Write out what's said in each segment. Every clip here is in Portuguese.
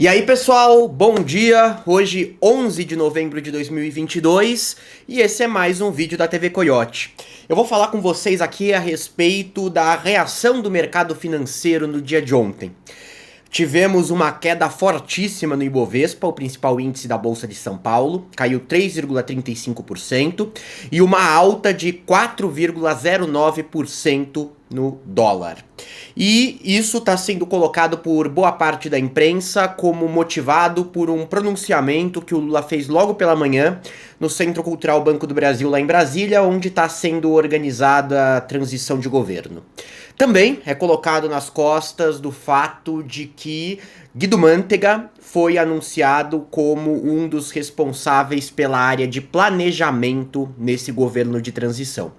E aí, pessoal, bom dia! Hoje, 11 de novembro de 2022, e esse é mais um vídeo da TV Coiote. Eu vou falar com vocês aqui a respeito da reação do mercado financeiro no dia de ontem. Tivemos uma queda fortíssima no Ibovespa, o principal índice da Bolsa de São Paulo, caiu 3,35%, e uma alta de 4,09% no dólar. E isso está sendo colocado por boa parte da imprensa como motivado por um pronunciamento que o Lula fez logo pela manhã no Centro Cultural Banco do Brasil, lá em Brasília, onde está sendo organizada a transição de governo. Também é colocado nas costas do fato de que Guido Mantega foi anunciado como um dos responsáveis pela área de planejamento nesse governo de transição.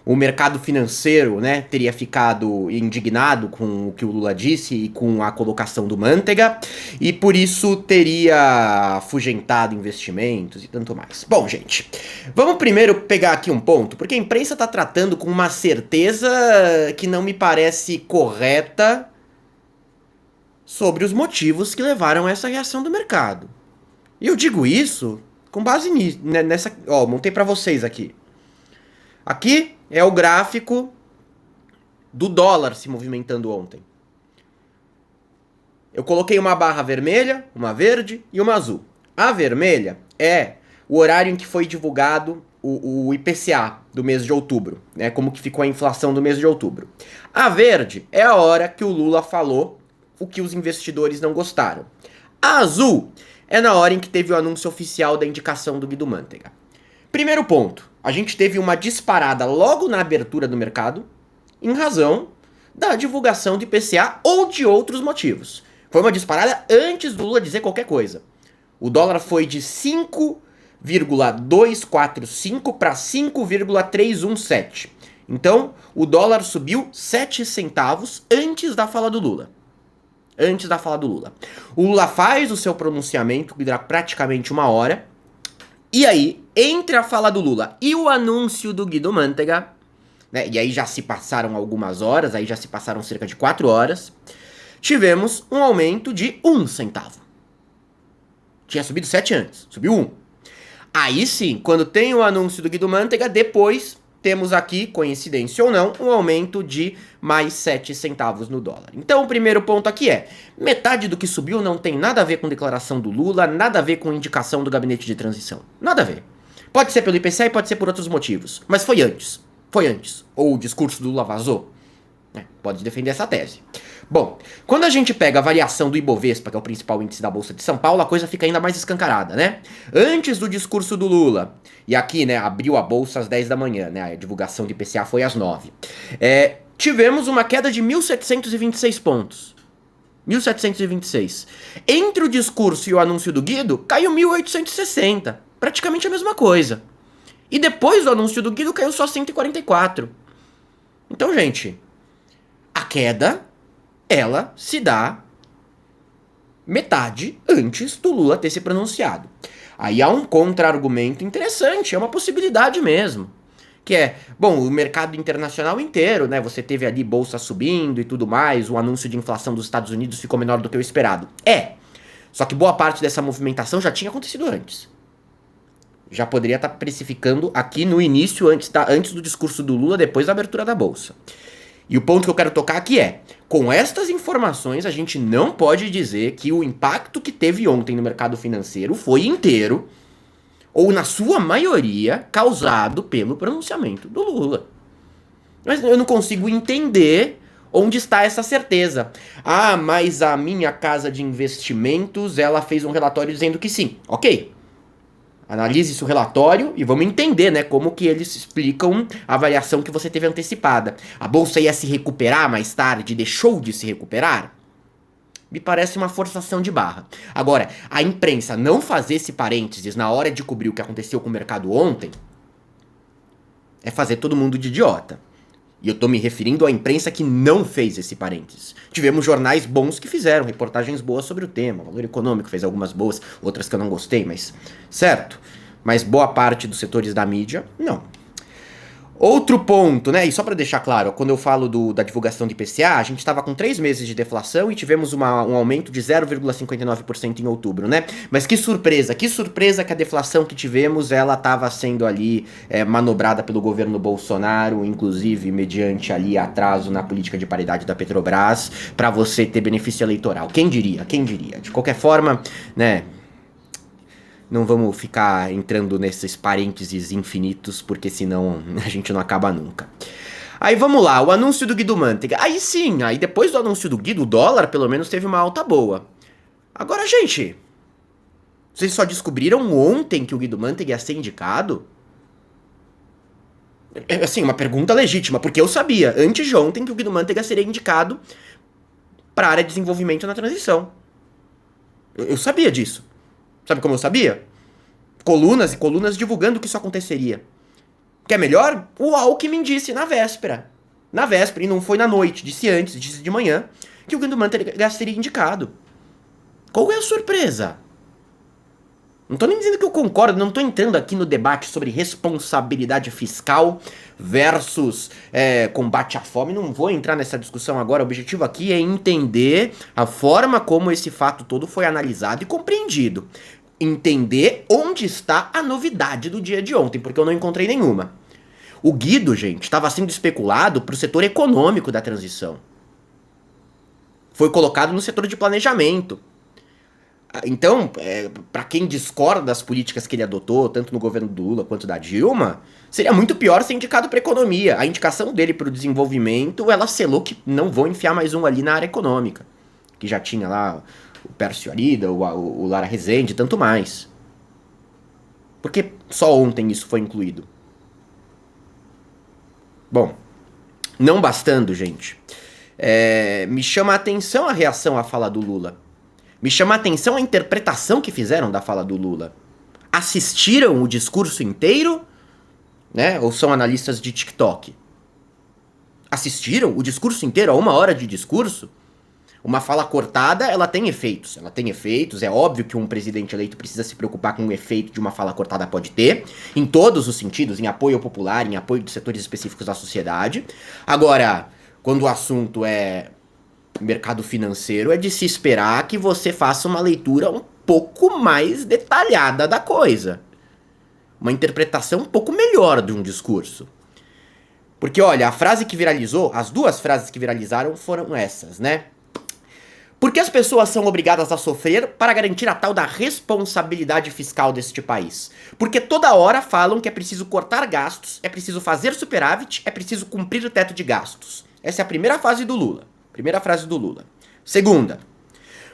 O mercado financeiro, né, teria ficado indignado com o que o Lula disse e com a colocação do Mantega, e por isso teria afugentado investimentos e tanto mais. Bom, gente, vamos primeiro pegar aqui um ponto, porque a imprensa está tratando com uma certeza que não me parece correta sobre os motivos que levaram a essa reação do mercado. E eu digo isso com base nessa... Ó, montei para vocês aqui. Aqui é o gráfico do dólar se movimentando ontem. Eu coloquei uma barra vermelha, uma verde e uma azul. A vermelha é o horário em que foi divulgado o IPCA do mês de outubro, né? Como que ficou a inflação do mês de outubro. A verde é a hora que o Lula falou o que os investidores não gostaram. A azul é na hora em que teve o anúncio oficial da indicação do Guido Mantega. Primeiro ponto, a gente teve uma disparada logo na abertura do mercado, em razão da divulgação do IPCA ou de outros motivos. Foi uma disparada antes do Lula dizer qualquer coisa. O dólar foi de 5,245 para 5,317. Então, o dólar subiu 7 centavos antes da fala do Lula. Antes da fala do Lula. O Lula faz o seu pronunciamento, que dura praticamente uma hora. E aí, entre a fala do Lula e o anúncio do Guido Mantega, né, e aí já se passaram algumas horas, aí já se passaram cerca de 4 horas, tivemos um aumento de 1 centavo. Tinha subido 7 antes, subiu 1. Aí sim, quando tem o anúncio do Guido Mantega, depois temos aqui, coincidência ou não, um aumento de mais 7 centavos no dólar. Então o primeiro ponto aqui é, metade do que subiu não tem nada a ver com declaração do Lula, nada a ver com indicação do gabinete de transição. Nada a ver. Pode ser pelo IPCA e pode ser por outros motivos, mas foi antes. Foi antes. Ou o discurso do Lula vazou. Pode defender essa tese. Bom, quando a gente pega a variação do Ibovespa, que é o principal índice da Bolsa de São Paulo, a coisa fica ainda mais escancarada, né? Antes do discurso do Lula, e aqui, né, abriu a Bolsa às 10 da manhã, né, a divulgação do IPCA foi às 9. Tivemos uma queda de 1.726 pontos. 1.726. Entre o discurso e o anúncio do Guido, caiu 1.860. Praticamente a mesma coisa. E depois do anúncio do Guido, caiu só 144. Então, gente, a queda, ela se dá metade antes do Lula ter se pronunciado. Aí há um contra-argumento interessante, é uma possibilidade mesmo. Que é, bom, o mercado internacional inteiro, né? Você teve ali bolsa subindo e tudo mais, o anúncio de inflação dos Estados Unidos ficou menor do que o esperado. Só que boa parte dessa movimentação já tinha acontecido antes. Já poderia estar precificando aqui no início, antes do discurso do Lula, depois da abertura da bolsa. E o ponto que eu quero tocar aqui é, com estas informações, a gente não pode dizer que o impacto que teve ontem no mercado financeiro foi inteiro, ou na sua maioria, causado pelo pronunciamento do Lula. Mas eu não consigo entender onde está essa certeza. Ah, mas a minha casa de investimentos, ela fez um relatório dizendo que sim. Ok. Analise esse relatório e vamos entender, né, como que eles explicam a variação que você teve antecipada. A bolsa ia se recuperar mais tarde, deixou de se recuperar? Me parece uma forçação de barra. Agora, a imprensa não fazer esse parênteses na hora de cobrir o que aconteceu com o mercado ontem é fazer todo mundo de idiota. E eu tô me referindo à imprensa que não fez esse parênteses. Tivemos jornais bons que fizeram reportagens boas sobre o tema. O Valor Econômico fez algumas boas, outras que eu não gostei, mas... Certo. Mas boa parte dos setores da mídia, não. Outro ponto, né? E só para deixar claro, quando eu falo da divulgação do IPCA, a gente estava com 3 meses de deflação e tivemos um aumento de 0,59% em outubro, né? Mas que surpresa que a deflação que tivemos, ela estava sendo ali manobrada pelo governo Bolsonaro, inclusive mediante ali atraso na política de paridade da Petrobras, para você ter benefício eleitoral. Quem diria? Quem diria? De qualquer forma, né? Não vamos ficar entrando nesses parênteses infinitos, porque senão a gente não acaba nunca. Aí vamos lá, o anúncio do Guido Mantega. Aí sim, aí depois do anúncio do Guido, o dólar pelo menos teve uma alta boa. Agora, gente, vocês só descobriram ontem que o Guido Mantega ia ser indicado? É assim, uma pergunta legítima, porque eu sabia antes de ontem que o Guido Mantega seria indicado para a área de desenvolvimento na transição. Eu sabia disso. Sabe como eu sabia? Colunas e colunas divulgando que isso aconteceria. Quer melhor? O Alckmin disse na véspera. Na véspera, e não foi na noite, disse antes, disse de manhã, que o Guido Mantega seria indicado. Qual é a surpresa? Não tô nem dizendo que eu concordo, não tô entrando aqui no debate sobre responsabilidade fiscal versus combate à fome, não vou entrar nessa discussão agora. O objetivo aqui é entender a forma como esse fato todo foi analisado e compreendido. Entender onde está a novidade do dia de ontem, porque eu não encontrei nenhuma. O Guido, gente, estava sendo especulado para o setor econômico da transição. Foi colocado no setor de planejamento. Então, para quem discorda das políticas que ele adotou, tanto no governo do Lula quanto da Dilma, seria muito pior ser indicado para economia. A indicação dele para o desenvolvimento, ela selou que não vão enfiar mais um ali na área econômica, que já tinha lá o Pércio Arida, o Lara Rezende e tanto mais. Porque só ontem isso foi incluído. Bom, não bastando, gente, me chama a atenção a reação à fala do Lula. Me chama a atenção a interpretação que fizeram da fala do Lula. Assistiram o discurso inteiro, né? Ou são analistas de TikTok? Assistiram o discurso inteiro, a 1 hora de discurso? Uma fala cortada, ela tem efeitos. Ela tem efeitos, é óbvio que um presidente eleito precisa se preocupar com o efeito de uma fala cortada pode ter, em todos os sentidos, em apoio ao popular, em apoio de setores específicos da sociedade. Agora, quando o assunto é mercado financeiro, é de se esperar que você faça uma leitura um pouco mais detalhada da coisa. Uma interpretação um pouco melhor de um discurso. Porque, olha, a frase que viralizou, as 2 frases que viralizaram foram essas, né? Por que as pessoas são obrigadas a sofrer para garantir a tal da responsabilidade fiscal deste país? Porque toda hora falam que é preciso cortar gastos, é preciso fazer superávit, é preciso cumprir o teto de gastos. Essa é a primeira frase do Lula. Primeira frase do Lula. Segunda,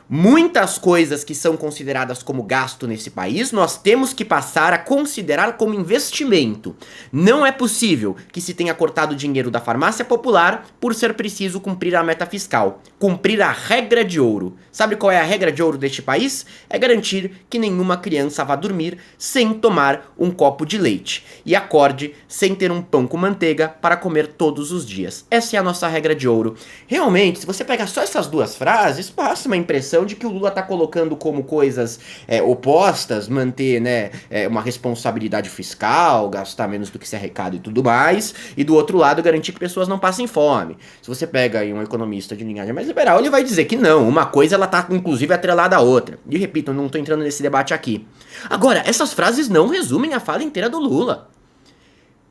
muitas coisas que são consideradas como gasto nesse país, nós temos que passar a considerar como investimento. Não é possível que se tenha cortado o dinheiro da farmácia popular por ser preciso cumprir a meta fiscal, cumprir a regra de ouro. Sabe qual é a regra de ouro deste país? É garantir que nenhuma criança vá dormir sem tomar um copo de leite e acorde sem ter um pão com manteiga para comer todos os dias. Essa é a nossa regra de ouro. Realmente, se você pega só essas 2 frases, passa uma impressão de que o Lula tá colocando como coisas opostas, manter, né, uma responsabilidade fiscal, gastar menos do que se arrecada e tudo mais, e do outro lado garantir que pessoas não passem fome. Se você pega aí um economista de linhagem mais liberal, ele vai dizer que não, uma coisa ela tá inclusive atrelada à outra. E repito, eu não tô entrando nesse debate aqui. Agora, essas frases não resumem a fala inteira do Lula.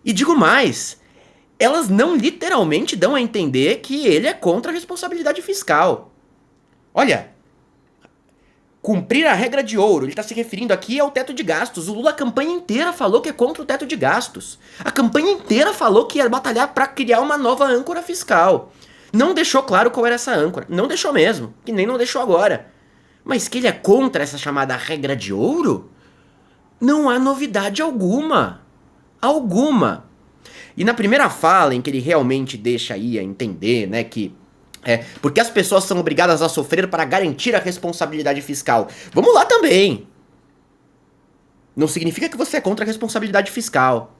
E digo mais, elas não literalmente dão a entender que ele é contra a responsabilidade fiscal. Olha, cumprir a regra de ouro, ele está se referindo aqui ao teto de gastos. O Lula a campanha inteira falou que é contra o teto de gastos. A campanha inteira falou que ia batalhar para criar uma nova âncora fiscal. Não deixou claro qual era essa âncora. Não deixou mesmo, que nem não deixou agora. Mas que ele é contra essa chamada regra de ouro? Não há novidade alguma. Alguma. E na primeira fala, em que ele realmente deixa aí a entender, né, que porque as pessoas são obrigadas a sofrer para garantir a responsabilidade fiscal. Vamos lá também. Não significa que você é contra a responsabilidade fiscal.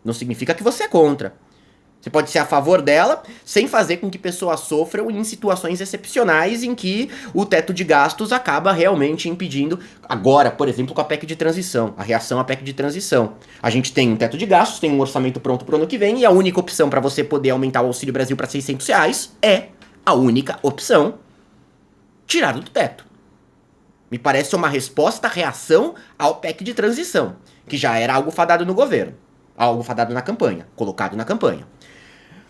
Não significa que você é contra. Você pode ser a favor dela, sem fazer com que pessoas sofram em situações excepcionais em que o teto de gastos acaba realmente impedindo. Agora, por exemplo, com a PEC de transição, a reação à PEC de transição. A gente tem um teto de gastos, tem um orçamento pronto para o ano que vem, e a única opção para você poder aumentar o Auxílio Brasil para R$ 600 é a única opção tirada do teto. Me parece uma resposta, reação ao PEC de transição, que já era algo fadado no governo, algo fadado na campanha, colocado na campanha.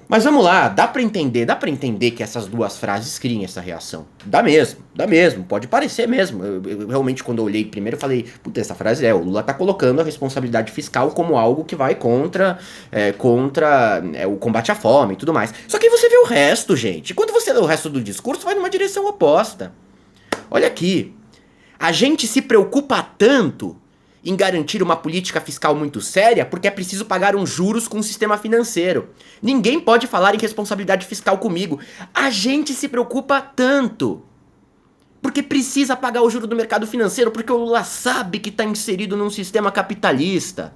Mas vamos lá, dá pra entender que essas duas frases criem essa reação. Dá mesmo, pode parecer mesmo. Eu realmente, quando eu olhei primeiro, eu falei, puta, essa frase o Lula tá colocando a responsabilidade fiscal como algo que vai contra o combate à fome e tudo mais. Só que aí você vê o resto, gente. Quando você lê o resto do discurso, vai numa direção oposta. Olha aqui, a gente se preocupa tanto em garantir uma política fiscal muito séria porque é preciso pagar uns juros com o sistema financeiro. Ninguém pode falar em responsabilidade fiscal comigo. A gente se preocupa tanto porque precisa pagar o juro do mercado financeiro, porque o Lula sabe que está inserido num sistema capitalista.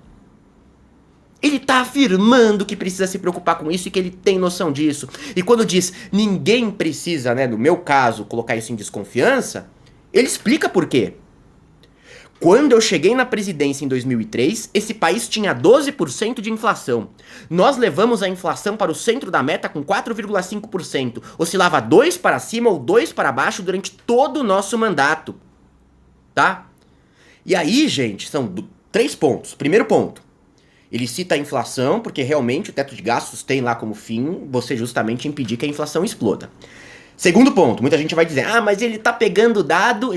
Ele está afirmando que precisa se preocupar com isso e que ele tem noção disso. E quando diz ninguém precisa, no meu caso, colocar isso em desconfiança, ele explica por quê. Quando eu cheguei na presidência em 2003, esse país tinha 12% de inflação. Nós levamos a inflação para o centro da meta com 4,5%. Oscilava 2 para cima ou 2 para baixo durante todo o nosso mandato. Tá? E aí, gente, são 3 pontos. Primeiro ponto, ele cita a inflação porque realmente o teto de gastos tem lá como fim você justamente impedir que a inflação exploda. Segundo ponto, muita gente vai dizer, mas ele tá pegando dado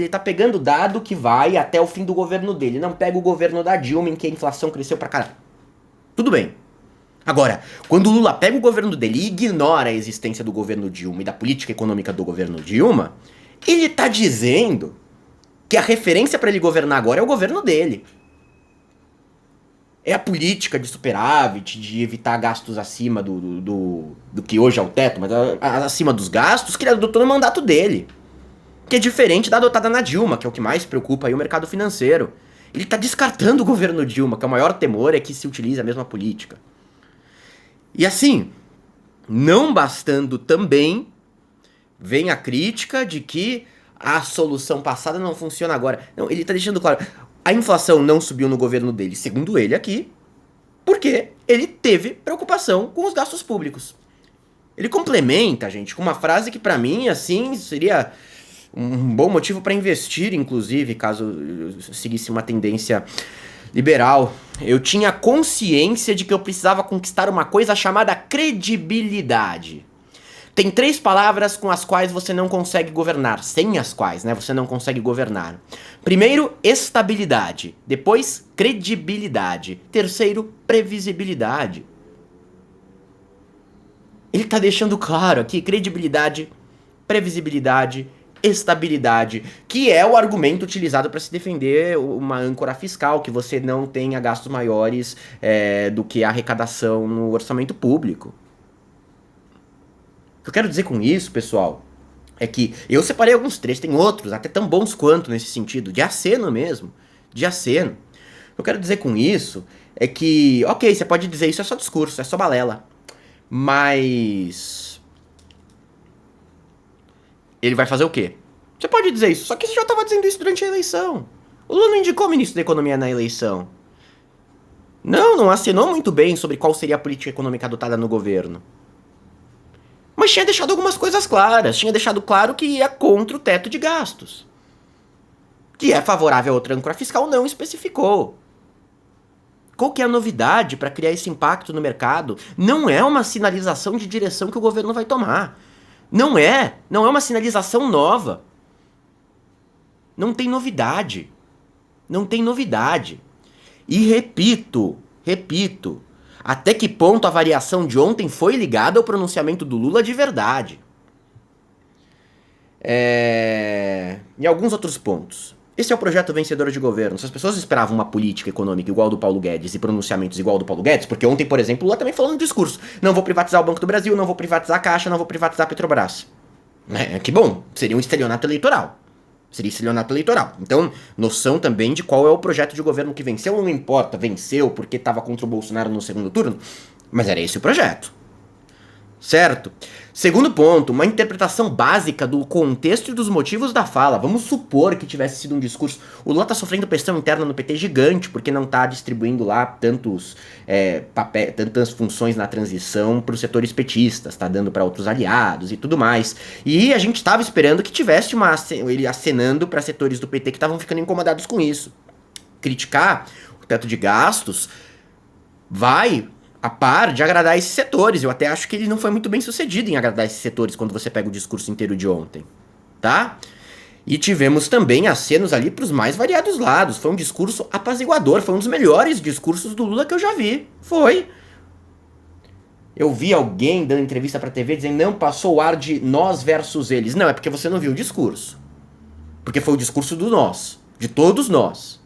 que vai até o fim do governo dele. Não pega o governo da Dilma em que a inflação cresceu pra caralho. Tudo bem. Agora, quando o Lula pega o governo dele e ignora a existência do governo Dilma e da política econômica do governo Dilma, ele tá dizendo que a referência pra ele governar agora é o governo dele. É a política de superávit, de evitar gastos acima do que hoje é o teto, mas acima dos gastos, que ele adotou no mandato dele. Que é diferente da adotada na Dilma, que é o que mais preocupa aí o mercado financeiro. Ele tá descartando o governo Dilma, que é o maior temor é que se utilize a mesma política. E assim, não bastando também, vem a crítica de que a solução passada não funciona agora. Não, ele tá deixando claro, a inflação não subiu no governo dele, segundo ele aqui, porque ele teve preocupação com os gastos públicos. Ele complementa, gente, com uma frase que pra mim, assim, seria um bom motivo pra investir, inclusive, caso eu seguisse uma tendência liberal. Eu tinha consciência de que eu precisava conquistar uma coisa chamada credibilidade. Tem 3 palavras com as quais você não consegue governar, sem as quais, você não consegue governar. Primeiro, estabilidade. Depois, credibilidade. Terceiro, previsibilidade. Ele tá deixando claro aqui, credibilidade, previsibilidade, estabilidade, que é o argumento utilizado para se defender uma âncora fiscal, que você não tenha gastos maiores do que a arrecadação no orçamento público. O que eu quero dizer com isso, pessoal, é que eu separei alguns trechos, tem outros, até tão bons quanto nesse sentido, de aceno mesmo, de aceno. O que eu quero dizer com isso é que, ok, você pode dizer isso é só discurso, é só balela, mas ele vai fazer o quê? Você pode dizer isso, só que você já estava dizendo isso durante a eleição. O Lula não indicou o ministro da Economia na eleição. Não acenou muito bem sobre qual seria a política econômica adotada no governo. Mas tinha deixado algumas coisas claras. Tinha deixado claro que ia contra o teto de gastos. Que é favorável a outra âncora fiscal, não especificou. Qual que é a novidade para criar esse impacto no mercado? Não é uma sinalização de direção que o governo vai tomar. Não é uma sinalização nova. Não tem novidade. Não tem novidade. E repito, até que ponto a variação de ontem foi ligada ao pronunciamento do Lula de verdade? E alguns outros pontos. Esse é o projeto vencedor de governo. Se as pessoas esperavam uma política econômica igual ao do Paulo Guedes e pronunciamentos igual ao do Paulo Guedes, porque ontem, por exemplo, o Lula também falou no discurso, não vou privatizar o Banco do Brasil, não vou privatizar a Caixa, não vou privatizar a Petrobras. Que bom, seria um estelionato eleitoral. Então, noção também de qual é o projeto de governo que venceu, não importa, venceu porque estava contra o Bolsonaro no segundo turno, mas era esse o projeto. Certo? Segundo ponto, uma interpretação básica do contexto e dos motivos da fala. Vamos supor que tivesse sido um discurso. O Lula tá sofrendo pressão interna no PT gigante, porque não tá distribuindo lá tantas funções na transição para os setores petistas, tá dando para outros aliados e tudo mais. E a gente tava esperando que tivesse ele acenando para setores do PT que estavam ficando incomodados com isso. Criticar o teto de gastos vai a par de agradar esses setores. Eu até acho que ele não foi muito bem sucedido em agradar esses setores quando você pega o discurso inteiro de ontem, tá? E tivemos também acenos ali para os mais variados lados. Foi um discurso apaziguador, foi um dos melhores discursos do Lula que eu já vi. Foi. Eu vi alguém dando entrevista pra TV dizendo, não, passou o ar de nós versus eles. Não, é porque você não viu o discurso. Porque foi o discurso do nós, de todos nós.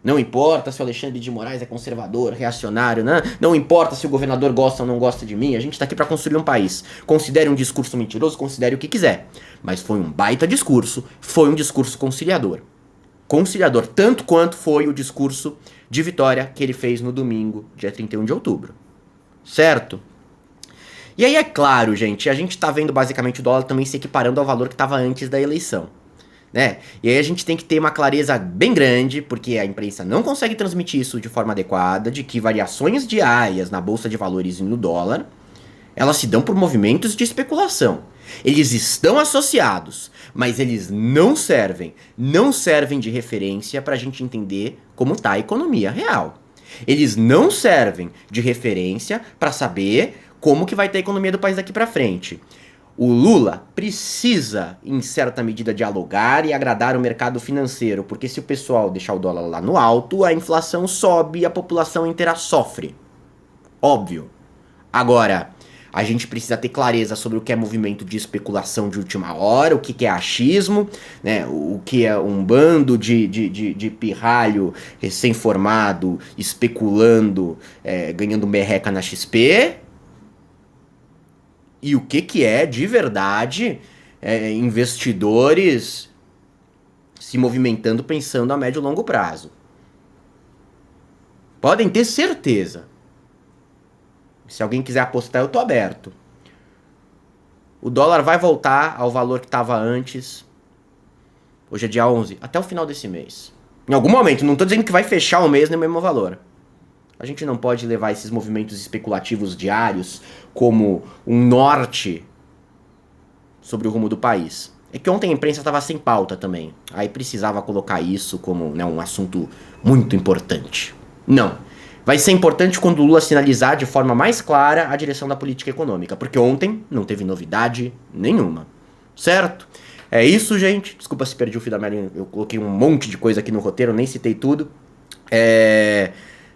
Não importa se o Alexandre de Moraes é conservador, reacionário, não importa se o governador gosta ou não gosta de mim, a gente tá aqui pra construir um país. Considere um discurso mentiroso, considere o que quiser. Mas foi um baita discurso, foi um discurso conciliador. Conciliador, tanto quanto foi o discurso de vitória que ele fez no domingo, dia 31 de outubro. Certo? E aí é claro, gente, a gente tá vendo basicamente o dólar também se equiparando ao valor que estava antes da eleição. Né? E aí a gente tem que ter uma clareza bem grande, porque a imprensa não consegue transmitir isso de forma adequada, de que variações diárias na bolsa de valores e no dólar, elas se dão por movimentos de especulação. Eles estão associados, mas eles não servem de referência para a gente entender como está a economia real. Eles não servem de referência para saber como que vai ter a economia do país daqui para frente. O Lula precisa, em certa medida, dialogar e agradar o mercado financeiro, porque se o pessoal deixar o dólar lá no alto, a inflação sobe e a população inteira sofre. Óbvio. Agora, a gente precisa ter clareza sobre o que é movimento de especulação de última hora, o que é achismo, né? O que é um bando de pirralho recém-formado especulando, ganhando merreca na XP. E o que é, de verdade, investidores se movimentando pensando a médio e longo prazo. Podem ter certeza. Se alguém quiser apostar, eu tô aberto. O dólar vai voltar ao valor que estava antes. Hoje é dia 11, até o final desse mês. Em algum momento, não tô dizendo que vai fechar o mês no mesmo valor. A gente não pode levar esses movimentos especulativos diários como um norte sobre o rumo do país. É que ontem a imprensa estava sem pauta também. Aí precisava colocar isso como, né, um assunto muito importante. Não. Vai ser importante quando o Lula sinalizar de forma mais clara a direção da política econômica. Porque ontem não teve novidade nenhuma. Certo? É isso, gente. Desculpa se perdi o fio da meada. Eu coloquei um monte de coisa aqui no roteiro, nem citei tudo.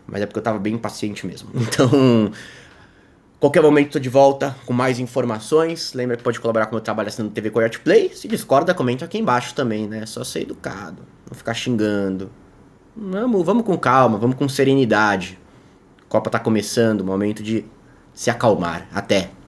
Mas é porque eu tava bem impaciente mesmo. Então, qualquer momento tô de volta com mais informações. Lembra que pode colaborar com o meu trabalho assinando TV Coyote Play. Se discorda, comenta aqui embaixo também, né? É só ser educado, não ficar xingando. Vamos com calma, vamos com serenidade. A Copa tá começando, momento de se acalmar. Até!